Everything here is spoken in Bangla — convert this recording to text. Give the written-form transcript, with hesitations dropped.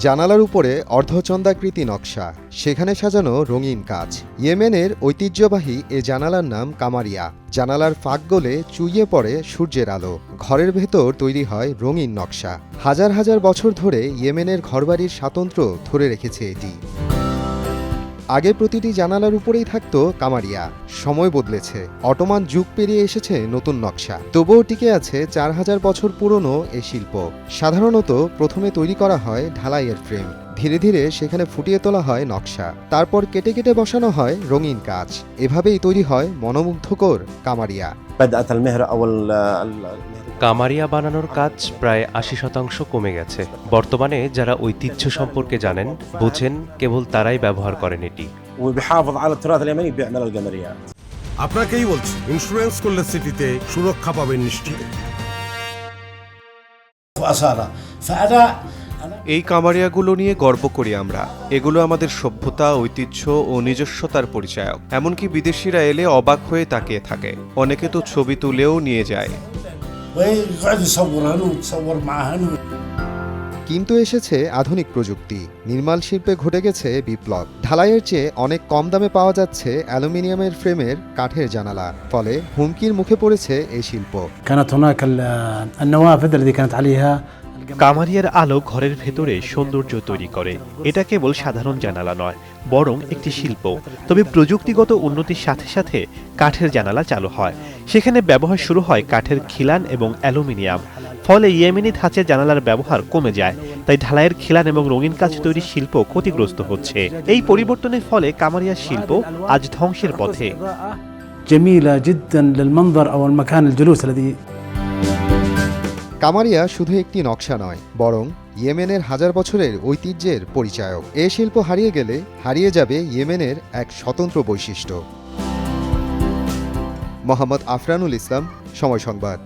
জানালার উপরে অর্ধচন্দ্রাকৃতি নকশা, সেখানে সাজানো রঙিন কাজ। ইয়েমেনের ঐতিহ্যবাহী এ জানালার নাম কামারিয়া। জানালার ফাঁক গলে চুইয়ে পড়ে সূর্যের আলো, ঘরের ভেতর তৈরি হয় রঙিন নকশা। হাজার হাজার বছর ধরে ইয়েমেনের ঘরবাড়ির স্বাতন্ত্র্য ধরে রেখেছে এটি। আগে প্রতিটি জানালার উপরেই থাকত কামারিয়া। সময় বদলেছে, অটোমান যুগ পেরিয়ে এসেছে নতুন নকশা, তবুও টিকে আছে 4000 বছর পুরনো এ শিল্প। সাধারণত প্রথমে তৈরি করা হয় ঢালাইয়ের ফ্রেম, ধীরে ধীরে সেখানে ফুটিয়ে তোলা হয় নকশা, তারপর কেটে কেটে বসানো হয় রঙিন কাজ। এভাবেই তৈরি হয় মনোমুগ্ধকর কামারিয়া। কামারিয়া বানানোর কাজ প্রায় 80% কমে গেছে। বর্তমানে যারা ঐতিহ্য সম্পর্কে জানেন, বোঝেন, কেবল তারাই ব্যবহার করেন এটি। আপনাকেই বলছি, ইন্স্যুরেন্স করলে সিটিতে সুরক্ষা পাবেন নিশ্চিত। এই কামারিয়াগুলো নিয়ে গর্ব করি আমরা। এগুলো আমাদের সভ্যতা, ঐতিহ্য ও নিজস্বতার পরিচায়ক। এমনকি বিদেশিরা এলে অবাক হয়ে তাকিয়ে থাকে, অনেকে তো ছবি তুলেও নিয়ে যায়। কিন্তু এসেছে আধুনিক প্রযুক্তি, নির্মাণ শিল্পে ঘটে গেছে বিপ্লব। ঢালাইয়ের চেয়ে অনেক কম দামে পাওয়া যাচ্ছে অ্যালুমিনিয়ামের ফ্রেমের কাঠের জানালা, ফলে হুমকির মুখে পড়েছে এই শিল্প। কামারিয়ার আলো ঘরের ভেতরে সৌন্দর্য তৈরি করে। এটা কেবল সাধারণ জানালা নয়, বরং একটি শিল্প। তবে প্রযুক্তিগত উন্নতির সাথে সাথে কাঠের জানালা চালু হয়। সেখানে ব্যবহার শুরু হয় কাঠের খিলান এবং অ্যালুমিনিয়াম। ফলে ইয়েমেনি ধাঁচের জানালার ব্যবহার কমে যায়। তাই ঢালাইয়ের খিলান এবং রঙিন কাজ তৈরির শিল্প ক্ষতিগ্রস্ত হচ্ছে। এই পরিবর্তনের ফলে কামারিয়ার শিল্প আজ ধ্বংসের পথে। কামারিয়া শুধু একটি নকশা নয়, বরং ইয়েমেনের হাজার বছরের ঐতিহ্যের পরিচায়ক। এ শিল্প হারিয়ে গেলে হারিয়ে যাবে ইয়েমেনের এক স্বতন্ত্র বৈশিষ্ট্য। মোহাম্মদ আফরানুল ইসলাম, সময় সংবাদ।